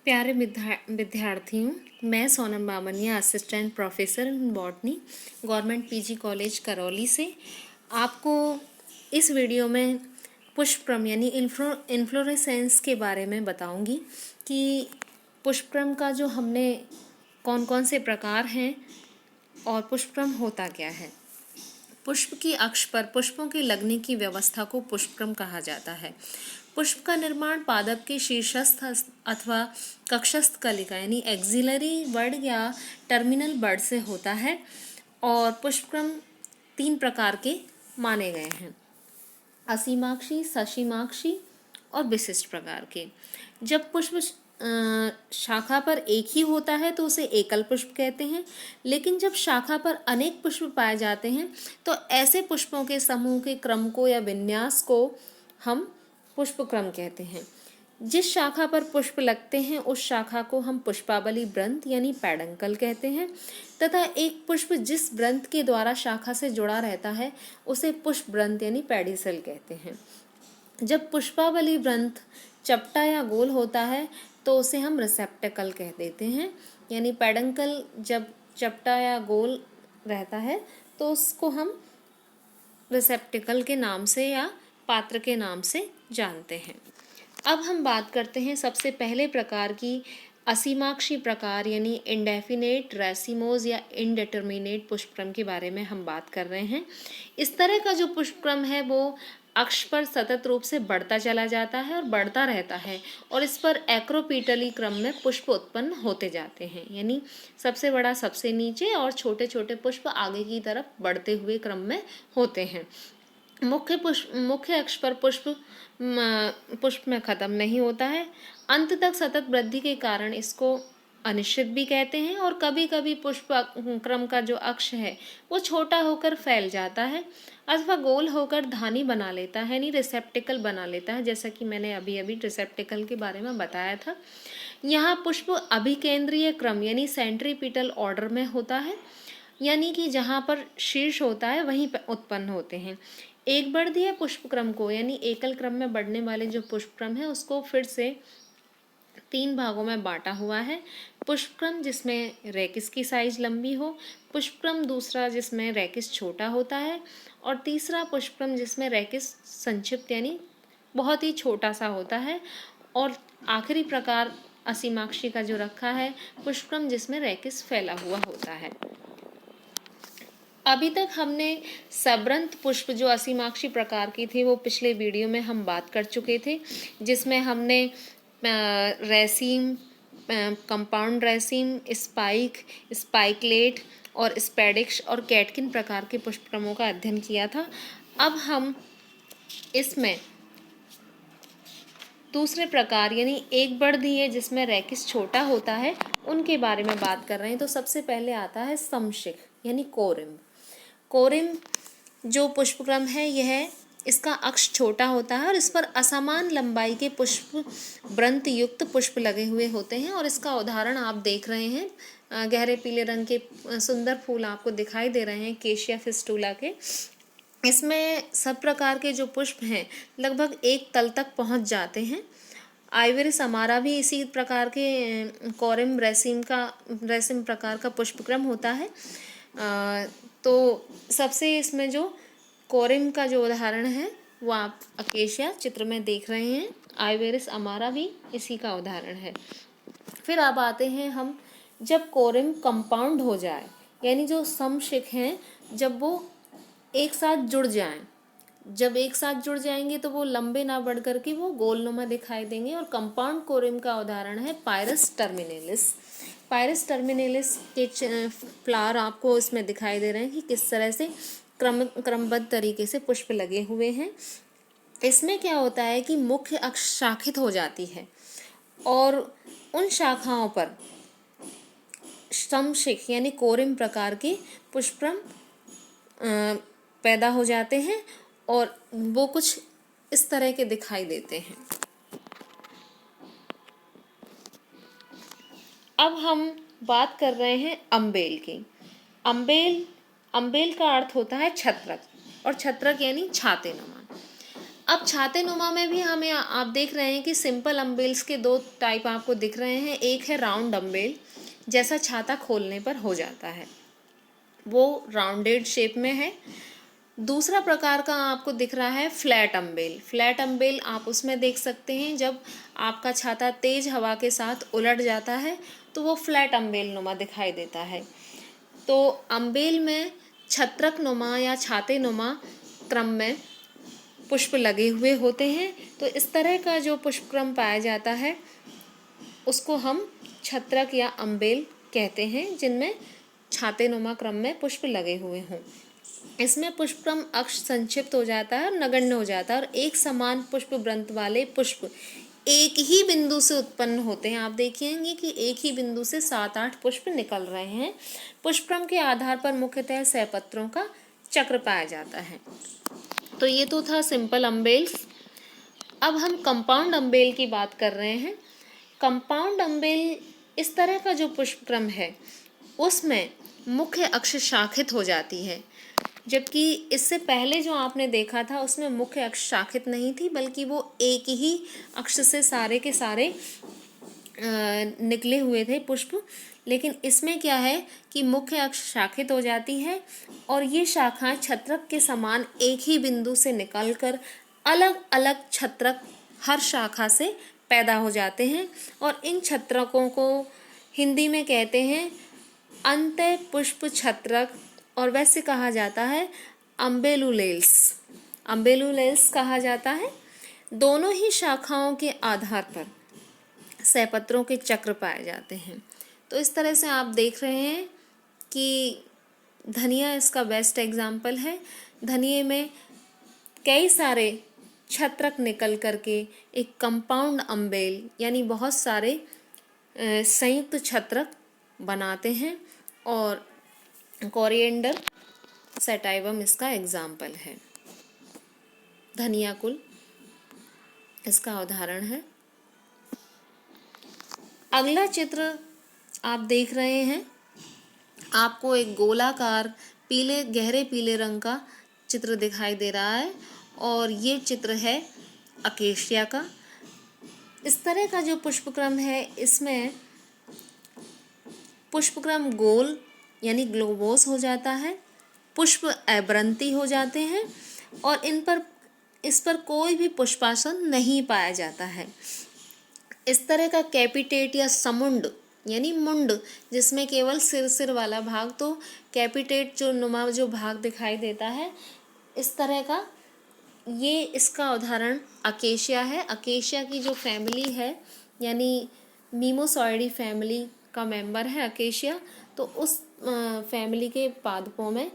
प्यारे विद्यार्थियों, मैं Sonam Bamania, assistant professor in botany, government PG college Karauli से आपको इस वीडियो में पुष्पक्रम यानी इन्फ्लोरेसेंस के बारे में बताऊंगी कि पुष्पक्रम का जो हमने कौन कौन से प्रकार हैं और पुष्पक्रम होता क्या है। पुष्प की अक्ष पर पुष्पों के लगने की व्यवस्था को पुष्पक्रम कहा जाता है। पुष्प का निर्माण पादप के शीर्षस्थ अथवा कक्षस्थ कलिका यानी एक्सिलरी बड या टर्मिनल बड से होता है और पुष्पक्रम 3 प्रकार के माने गए हैं: असीमाक्षी, ससीमाक्षी और विशिष्ट प्रकार के। जब पुष्प शाखा पर एक ही होता है तो उसे एकल पुष्प कहते हैं, लेकिन जब शाखा पर अनेक पुष्प पाए जाते हैं तो ऐसे पुष्पों के समूह के क्रम को या विन्यास को हम पुष्पक्रम कहते हैं। जिस शाखा पर पुष्प लगते हैं उस शाखा को हम पुष्पावली वृंत यानी पेडंकल कहते हैं तथा एक पुष्प जिस वृंत के द्वारा शाखा से जुड़ा रहता है उसे पुष्प वृंत यानी पेडिसल कहते हैं। जब पुष्पावली वृंत चपटा या गोल होता है तो उसे हम रिसेप्टेकल कह देते हैं, यानी पेडंकल जब चपटा या गोल रहता है तो उसको हम रिसेप्टेकल के नाम से या पात्र के नाम से जानते हैं। अब हम बात करते हैं सबसे पहले प्रकार की असीमाक्षी प्रकार यानी इंडेफिनेट रेसिमोज या इनडिटर्मिनेट पुष्पक्रम के बारे में हम बात कर रहे हैं। इस तरह का जो पुष्पक्रम है वो अक्ष पर सतत रूप से बढ़ता चला जाता है और बढ़ता रहता है और इस पर एक्रोपीटली क्रम में पुष्प उत्पन्न होते जाते हैं, यानी सबसे बड़ा सबसे नीचे और छोटे छोटे पुष्प आगे की तरफ बढ़ते हुए क्रम में होते हैं। मुख्य अक्ष पर पुष्प में खत्म नहीं होता है। अंत तक सतत वृद्धि के कारण इसको अनिश्चित भी कहते हैं और कभी कभी पुष्प क्रम का जो अक्ष है वो छोटा होकर फैल जाता है अथवा गोल होकर धानी बना लेता है, यानी रिसेप्टिकल बना लेता है, जैसा कि मैंने अभी रिसेप्टिकल के बारे में बताया था। यहाँ पुष्प अभिकेंद्रीय क्रम यानी सेंट्रीपिटल ऑर्डर में होता है, यानी कि जहाँ पर शीर्ष होता है वहीं पर उत्पन्न होते हैं। एक बढ़ती पुष्पक्रम को यानी एकल क्रम में बढ़ने वाले जो पुष्पक्रम है उसको फिर से 3 भागों में बांटा हुआ है। पुष्पक्रम जिसमें रेकिस की साइज लंबी हो, पुष्पक्रम दूसरा जिसमें रेकिस छोटा होता है और तीसरा पुष्पक्रम जिसमें रेकिस संक्षिप्त यानी बहुत ही छोटा सा होता है और आखिरी प्रकार असीमाक्षी का जो रखा है पुष्पक्रम जिसमें रेकिस फैला हुआ होता है। अभी तक हमने सबरंत पुष्प जो असीमाक्षी प्रकार की थी वो पिछले वीडियो में हम बात कर चुके थे, जिसमें हमने रेसीम, कंपाउंड रेसीम, स्पाइकलेट और स्पेडिक्स और कैटकिन प्रकार के पुष्पक्रमों का अध्ययन किया था। अब हम इसमें दूसरे प्रकार यानी एक बढ़ती जिसमें रेकिस छोटा होता है उनके बारे में बात कर रहे हैं। तो सबसे पहले आता है समशिख यानी कोरिम्ब। कोरिम्ब जो पुष्पक्रम है यह इसका अक्ष छोटा होता है और इस पर असमान लंबाई के पुष्प वृंत युक्त पुष्प लगे हुए होते हैं और इसका उदाहरण आप देख रहे हैं। गहरे पीले रंग के सुंदर फूल आपको दिखाई दे रहे हैं केशिया फिस्टुला के। इसमें सब प्रकार के जो पुष्प हैं लगभग एक तल तक पहुंच जाते हैं। आइवरिस अमारा भी इसी प्रकार के कोरिम्ब रेसिम प्रकार का पुष्पक्रम होता है। तो सबसे इसमें जो कोरिम्ब का जो उदाहरण है वो आप अकेशिया चित्र में देख रहे हैं। आइवरिस अमारा भी इसी का उदाहरण है। फिर अब आते हैं हम जब कोरिम्ब कंपाउंड हो जाए यानी जो समशिख हैं जब वो एक साथ जुड़ जाएं, जब एक साथ जुड़ जाएंगे तो वो लंबे ना बढ़ करके वो गोलनुमा दिखाई देंगे और कंपाउंड कोरिम्ब का उदाहरण है पायरस टर्मिनेलिस। पायरस टर्मिनेलिस के फ्लावर आपको इसमें दिखाई दे रहे हैं कि किस तरह से क्रमबद्ध तरीके से पुष्प लगे हुए हैं। इसमें क्या होता है कि मुख्य अक्ष शाखित हो जाती है और उन शाखाओं पर समशिख यानी कोरिम्ब प्रकार के पुष्पक्रम पैदा हो जाते हैं और वो कुछ इस तरह के दिखाई देते हैं। अब हम बात कर रहे हैं अम्बेल की। अम्बेल का अर्थ होता है छत्रक और छत्रक यानी छाते नुमा। अब छातेनुमा में भी हमें आप देख रहे हैं कि सिंपल अम्बेल्स के दो टाइप आपको दिख रहे हैं। एक है राउंड अम्बेल, जैसा छाता खोलने पर हो जाता है, वो राउंडेड शेप में है। दूसरा प्रकार का आपको दिख रहा है फ्लैट अम्बेल। फ्लैट अम्बेल आप उसमें देख सकते हैं जब आपका छाता तेज हवा के साथ उलट जाता है तो वो फ्लैट अम्बेल नुमा दिखाई देता है। तो अम्बेल में छत्रक नुमा या छाते नुमा क्रम में पुष्प लगे हुए होते हैं। तो इस तरह का जो पुष्प क्रम पाया जाता है उसको हम छत्रक या अम्बेल कहते हैं, जिनमें छाते नुमा क्रम में पुष्प लगे हुए हों। इसमें पुष्पक्रम अक्ष संक्षिप्त हो जाता है और नगण्य हो जाता है और एक समान पुष्प वृंत वाले पुष्प एक ही बिंदु से उत्पन्न होते हैं। आप देखेंगे कि एक ही बिंदु से 7-8 पुष्प निकल रहे हैं। पुष्पक्रम के आधार पर मुख्यतः सहपत्रों का चक्र पाया जाता है। तो ये तो था सिंपल अम्बेल्स। अब हम कंपाउंड अम्बेल की बात कर रहे हैं। कंपाउंड अम्बेल इस तरह का जो पुष्पक्रम है उसमें मुख्य अक्ष शाखित हो जाती है, जबकि इससे पहले जो आपने देखा था उसमें मुख्य अक्ष शाखित नहीं थी, बल्कि वो एक ही अक्ष से सारे के सारे निकले हुए थे पुष्प। लेकिन इसमें क्या है कि मुख्य अक्ष शाखित हो जाती है और ये शाखाएं छत्रक के समान एक ही बिंदु से निकलकर अलग अलग छत्रक हर शाखा से पैदा हो जाते हैं और इन छत्रकों को हिंदी में कहते हैं अंतः पुष्प छत्रक और वैसे कहा जाता है अम्बेलुलेल्स। अम्बेलुलेल्स कहा जाता है। दोनों ही शाखाओं के आधार पर सहपत्रों के चक्र पाए जाते हैं। तो इस तरह से आप देख रहे हैं कि धनिया इसका बेस्ट एग्जाम्पल है। धनिये में कई सारे छत्रक निकल करके एक कंपाउंड अम्बेल यानी बहुत सारे संयुक्त छत्रक बनाते हैं और कोरिएंडर सैटाइवम इसका एग्जाम्पल है। धनिया कुल इसका उदाहरण है। अगला चित्र आप देख रहे हैं, आपको एक गोलाकार पीले गहरे पीले रंग का चित्र दिखाई दे रहा है और ये चित्र है अकेशिया का। इस तरह का जो पुष्पक्रम है इसमें पुष्पक्रम गोल यानी ग्लोबोस हो जाता है, पुष्प अवृंती हो जाते हैं और इस पर कोई भी पुष्पासन नहीं पाया जाता है। इस तरह का कैपिटेट या समुंड यानी मुंड, जिसमें केवल सिर वाला भाग, तो कैपिटेट जो नुमा जो भाग दिखाई देता है इस तरह का, ये इसका उदाहरण अकेशिया है। अकेशिया की जो फैमिली है यानी मीमोसॉइडी फैमिली का मेंबर है अकेशिया, तो उस फैमिली के पादपों में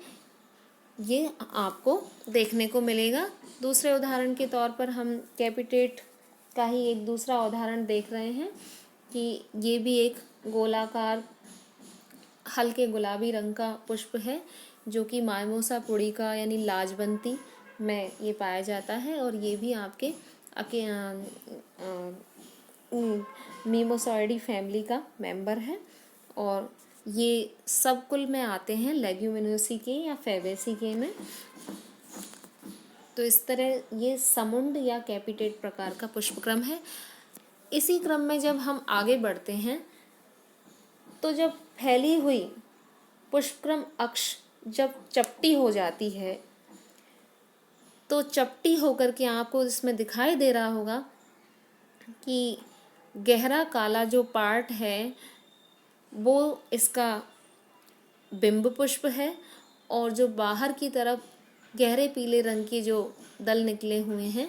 ये आपको देखने को मिलेगा। दूसरे उदाहरण के तौर पर हम कैपिटेट का ही एक दूसरा उदाहरण देख रहे हैं कि ये भी एक गोलाकार हल्के गुलाबी रंग का पुष्प है जो कि माइमोसा पुड़िका यानी लाजवंती में ये पाया जाता है और ये भी आपके मीमोसॉइडी फैमिली का मेंबर है और ये सब कुल में आते हैं लेग्यूमिनोसी के या फैबेसी के में। तो इस तरह ये समुंड या कैपिटेट प्रकार का पुष्पक्रम है। इसी क्रम में जब हम आगे बढ़ते हैं तो जब फैली हुई पुष्पक्रम अक्ष जब चपटी हो जाती है तो चपटी होकर के आपको इसमें दिखाई दे रहा होगा कि गहरा काला जो पार्ट है वो इसका बिंब पुष्प है और जो बाहर की तरफ गहरे पीले रंग के जो दल निकले हुए हैं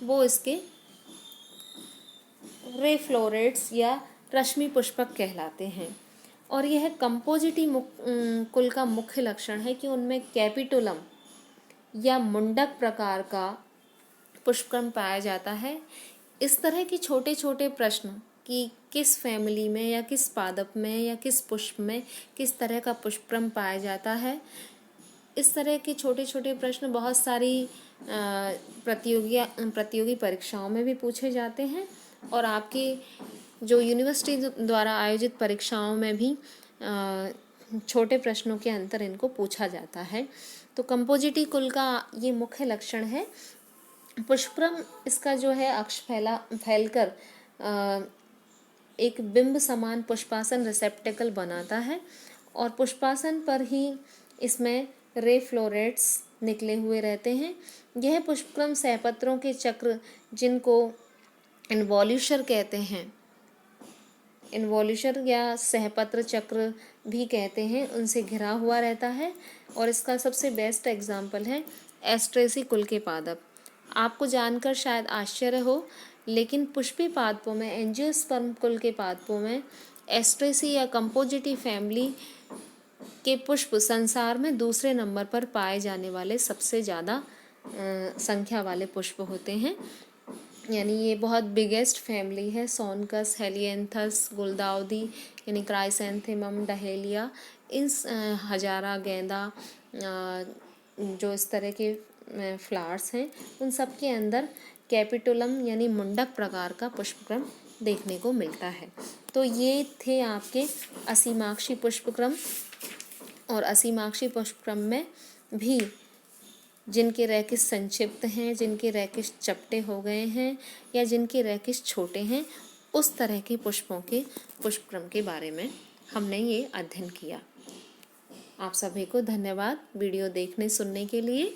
वो इसके रे फ्लोरेट्स या रश्मि पुष्पक कहलाते हैं। और यह कंपोजिटी कुल का मुख्य लक्षण है कि उनमें कैपिटुलम या मुंडक प्रकार का पुष्पक्रम पाया जाता है। इस तरह के छोटे छोटे प्रश्न कि किस फैमिली में या किस पादप में या किस पुष्प में किस तरह का पुष्पक्रम पाया जाता है, इस तरह के छोटे छोटे प्रश्न बहुत सारी प्रतियोगी परीक्षाओं में भी पूछे जाते हैं और आपके जो यूनिवर्सिटी द्वारा आयोजित परीक्षाओं में भी छोटे प्रश्नों के अंतर इनको पूछा जाता है। तो कंपोजिटी कुल का ये मुख्य लक्षण है। पुष्पक्रम इसका जो है अक्ष फैलकर एक बिंब समान पुष्पासन रिसेप्टेकल बनाता है और पुष्पासन पर ही इसमें रे फ्लोरेट्स निकले हुए रहते हैं। यह पुष्पक्रम सहपत्रों के चक्र, जिनको इन्वॉल्यूशर कहते हैं, इन्वॉल्यूशर या सहपत्र चक्र भी कहते हैं, उनसे घिरा हुआ रहता है। और इसका सबसे बेस्ट एग्जाम्पल है एस्ट्रेसी कुल के पादप। आपको जानकर शायद आश्चर्य हो, लेकिन पुष्पी पादपों में, एंजियोस्पर्म कुल के पादपों में एस्ट्रेसी या कंपोजिटी फैमिली के पुष्प संसार में दूसरे नंबर पर पाए जाने वाले सबसे ज़्यादा संख्या वाले पुष्प होते हैं। यानी ये बहुत बिगेस्ट फैमिली है। सोनकस, हेलियंथस, गुलदाउदी यानी क्राइसैंथेमम, डहेलिया, इन हजारा, गेंदा, जो इस तरह के फ्लावर्स हैं, उन सब के अंदर कैपिटुलम यानी मुंडक प्रकार का पुष्पक्रम देखने को मिलता है। तो ये थे आपके असीमाक्षी पुष्पक्रम। और असीमाक्षी पुष्पक्रम में भी जिनके रैकिस संक्षिप्त हैं, जिनके रैकिस चपटे हो गए हैं या जिनके रैकिस छोटे हैं, उस तरह के पुष्पों के पुष्पक्रम के बारे में हमने ये अध्ययन किया। आप सभी को धन्यवाद वीडियो देखने सुनने के लिए।